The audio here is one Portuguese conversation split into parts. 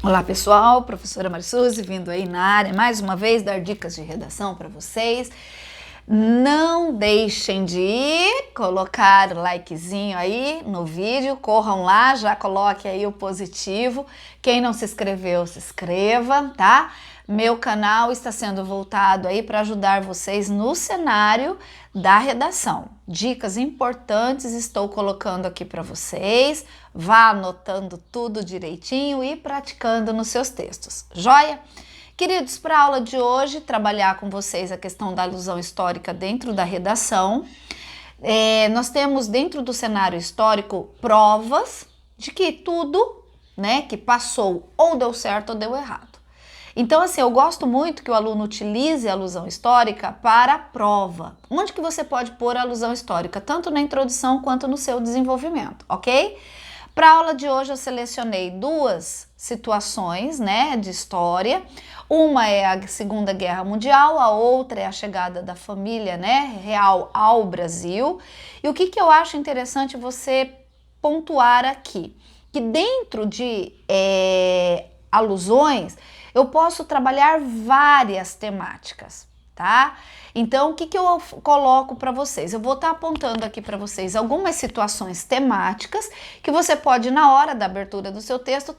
Olá pessoal, professora Marisuzi vindo aí na área mais uma vez dar dicas de redação para vocês. Não deixem de colocar o likezinho aí no vídeo, corram lá, já coloque aí o positivo. Quem não se inscreveu, se inscreva, tá? Meu canal está sendo voltado aí para ajudar vocês no cenário da redação. Dicas importantes estou colocando aqui para vocês. Vá anotando tudo direitinho e praticando nos seus textos. Joia? Queridos, para a aula de hoje, trabalhar com vocês a questão da alusão histórica dentro da redação. Nós temos dentro do cenário histórico provas de que tudo, né, que passou ou deu certo ou deu errado. Então, assim, eu gosto muito que o aluno utilize a alusão histórica para a prova. Onde que você pode pôr a alusão histórica? Tanto na introdução quanto no seu desenvolvimento, ok? Para a aula de hoje eu selecionei duas situações, né, de história. Uma é a Segunda Guerra Mundial, a outra é a chegada da família, né, real ao Brasil. E o que eu acho interessante você pontuar aqui? Que dentro de alusões eu posso trabalhar várias temáticas, tá? Então, o que eu coloco para vocês? Eu vou estar apontando aqui para vocês algumas situações temáticas que você pode, na hora da abertura do seu texto,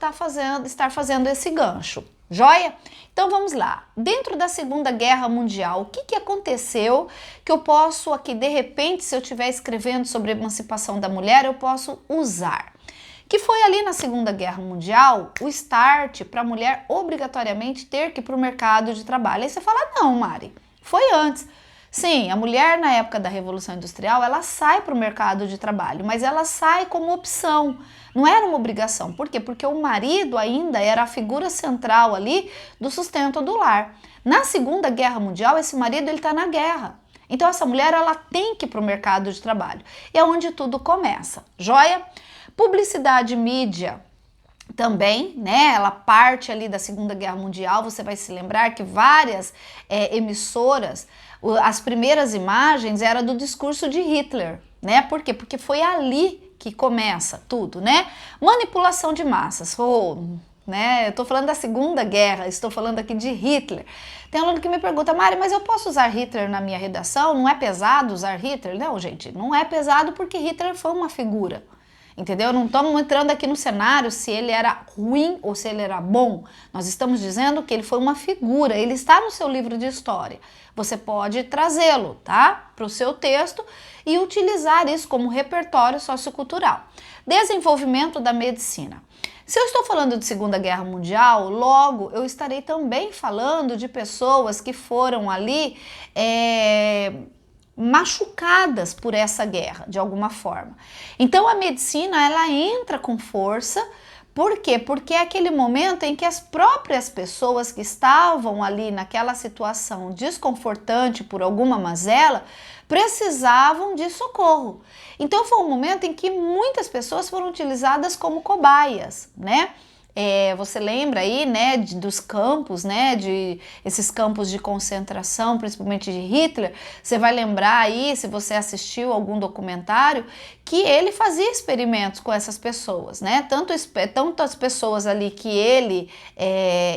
estar fazendo esse gancho. Joia? Então, vamos lá. Dentro da Segunda Guerra Mundial, o que aconteceu que eu posso aqui, de repente, se eu estiver escrevendo sobre a emancipação da mulher, eu posso usar? Que foi ali na Segunda Guerra Mundial o start para a mulher obrigatoriamente ter que ir para o mercado de trabalho. Aí você fala, não, Mari, foi antes. Sim, a mulher na época da Revolução Industrial, ela sai para o mercado de trabalho, mas ela sai como opção, não era uma obrigação. Por quê? Porque o marido ainda era a figura central ali do sustento do lar. Na Segunda Guerra Mundial, esse marido ele está na guerra. Então essa mulher ela tem que ir para o mercado de trabalho. E é onde tudo começa, joia? Publicidade e mídia também, né? Ela parte ali da Segunda Guerra Mundial. Você vai se lembrar que várias emissoras, as primeiras imagens eram do discurso de Hitler, né? Por quê? Porque foi ali que começa tudo, né? Manipulação de massas. Né? Eu tô falando da Segunda Guerra, estou falando aqui de Hitler. Tem aluno que me pergunta, Mari, mas eu posso usar Hitler na minha redação? Não é pesado usar Hitler? Não, gente, não é pesado porque Hitler foi uma figura. Entendeu? Não estamos entrando aqui no cenário se ele era ruim ou se ele era bom. Nós estamos dizendo que ele foi uma figura, ele está no seu livro de história. Você pode trazê-lo, tá? Para o seu texto e utilizar isso como repertório sociocultural. Desenvolvimento da medicina. Se eu estou falando de Segunda Guerra Mundial, logo eu estarei também falando de pessoas que foram ali machucadas por essa guerra, de alguma forma. Então a medicina, ela entra com força. Por quê? Porque é aquele momento em que as próprias pessoas que estavam ali naquela situação desconfortante por alguma mazela, precisavam de socorro. Então foi um momento em que muitas pessoas foram utilizadas como cobaias, né? Você lembra aí, né, dos campos, né, de esses campos de concentração, principalmente de Hitler. Você vai lembrar aí, se você assistiu algum documentário, que ele fazia experimentos com essas pessoas, né, tanto as pessoas ali que ele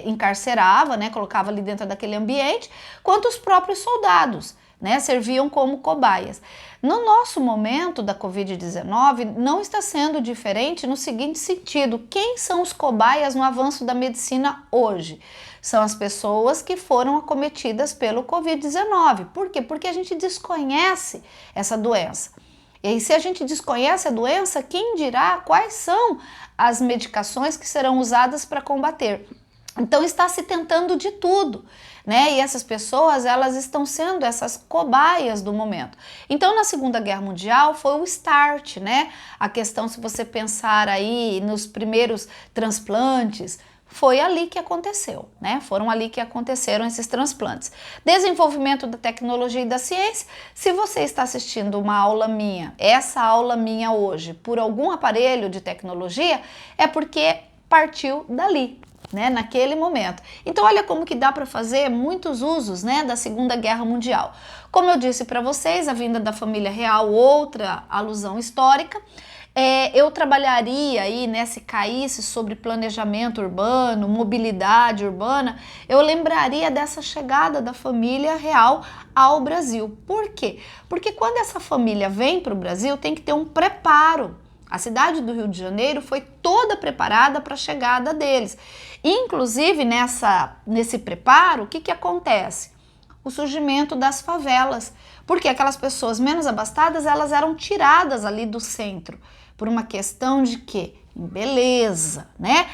encarcerava, né, colocava ali dentro daquele ambiente, quanto os próprios soldados, né, serviam como cobaias. No nosso momento da Covid-19, não está sendo diferente no seguinte sentido: quem são os cobaias no avanço da medicina hoje? São as pessoas que foram acometidas pelo Covid-19. Por quê? Porque a gente desconhece essa doença. E aí, se a gente desconhece a doença, quem dirá quais são as medicações que serão usadas para combater? Então está se tentando de tudo, né? E essas pessoas, elas estão sendo essas cobaias do momento. Então na Segunda Guerra Mundial foi o start, né? A questão, se você pensar aí nos primeiros transplantes, foi ali que aconteceu, né? Foram ali que aconteceram esses transplantes. Desenvolvimento da tecnologia e da ciência. Se você está assistindo uma aula minha, essa aula minha hoje, por algum aparelho de tecnologia, é porque partiu dali, né, naquele momento. Então olha como que dá para fazer muitos usos, né, da Segunda Guerra Mundial. Como eu disse para vocês, a vinda da família real, outra alusão histórica. eu trabalharia aí, né, se caísse sobre planejamento urbano, mobilidade urbana, eu lembraria dessa chegada da família real ao Brasil. Por quê? Porque quando essa família vem para o Brasil, tem que ter um preparo. A cidade do Rio de Janeiro foi toda preparada para a chegada deles. Inclusive, nesse preparo, o que acontece? O surgimento das favelas, porque aquelas pessoas menos abastadas, elas eram tiradas ali do centro, por uma questão de quê? Beleza, né?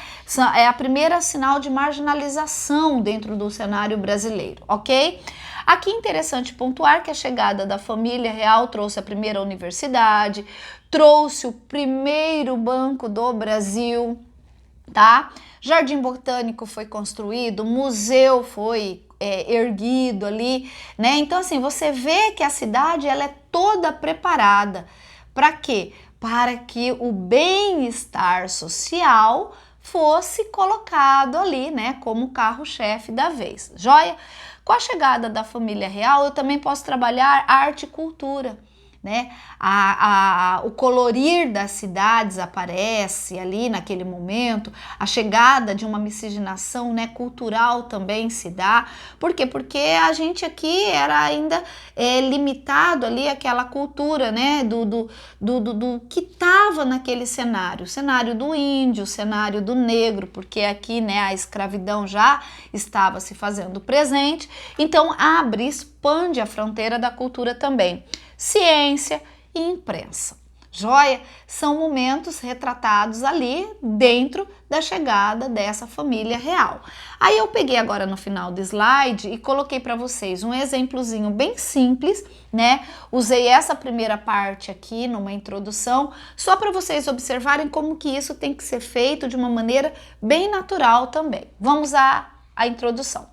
É a primeira sinal de marginalização dentro do cenário brasileiro, ok? Aqui é interessante pontuar que a chegada da família real trouxe a primeira universidade, trouxe o primeiro banco do Brasil, tá? Jardim Botânico foi construído, museu foi erguido ali, né? Então, assim, você vê que a cidade ela é toda preparada. Para quê? Para que o bem-estar social fosse colocado ali, né, como carro-chefe da vez. Joia? Com a chegada da família real, eu também posso trabalhar arte e cultura, né? O colorir das cidades aparece ali naquele momento, a chegada de uma miscigenação, né, cultural também se dá. Por quê? Porque a gente aqui era ainda limitado ali àquela cultura, né, do que estava naquele cenário, o cenário do índio, o cenário do negro, porque aqui, né, a escravidão já estava se fazendo presente, então abre, expande a fronteira da cultura também. Ciência e imprensa. Joia? São momentos retratados ali dentro da chegada dessa família real. Aí eu peguei agora no final do slide e coloquei para vocês um exemplozinho bem simples, né? Usei essa primeira parte aqui numa introdução, só para vocês observarem como que isso tem que ser feito de uma maneira bem natural também. Vamos à introdução.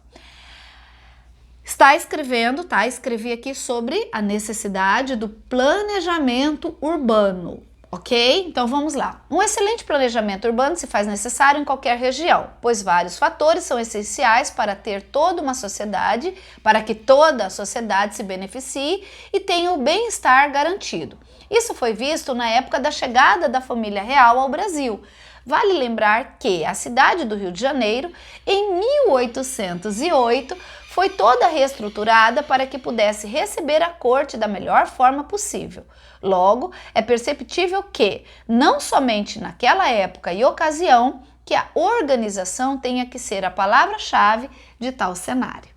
Está escrevendo, tá? Escrevi aqui sobre a necessidade do planejamento urbano, ok? Então vamos lá. Um excelente planejamento urbano se faz necessário em qualquer região, pois vários fatores são essenciais para ter toda uma sociedade, para que toda a sociedade se beneficie e tenha o bem-estar garantido. Isso foi visto na época da chegada da família real ao Brasil. Vale lembrar que a cidade do Rio de Janeiro, em 1808, foi toda reestruturada para que pudesse receber a corte da melhor forma possível. Logo, é perceptível que, não somente naquela época e ocasião, que a organização tenha que ser a palavra-chave de tal cenário.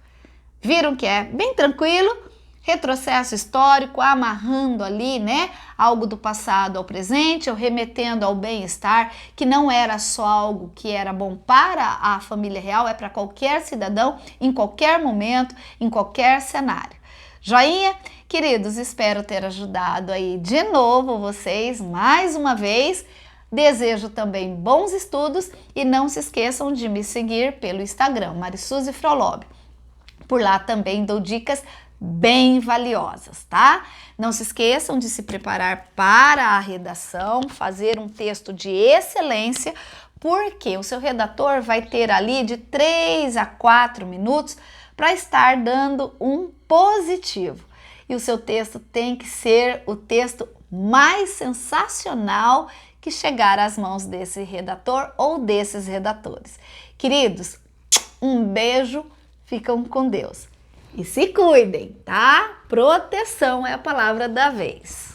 Viram que é bem tranquilo? Retrocesso histórico, amarrando ali, né, algo do passado ao presente, ou remetendo ao bem-estar, que não era só algo que era bom para a família real, é para qualquer cidadão, em qualquer momento, em qualquer cenário. Joinha? Queridos, espero ter ajudado aí de novo vocês, mais uma vez. Desejo também bons estudos e não se esqueçam de me seguir pelo Instagram, Marisuzy Frolob. Por lá também dou dicas bem valiosas, tá? Não se esqueçam de se preparar para a redação, fazer um texto de excelência, porque o seu redator vai ter ali de 3 a 4 minutos para estar dando um positivo. E o seu texto tem que ser o texto mais sensacional que chegar às mãos desse redator ou desses redatores. Queridos, um beijo, ficam com Deus. E se cuidem, tá? Proteção é a palavra da vez.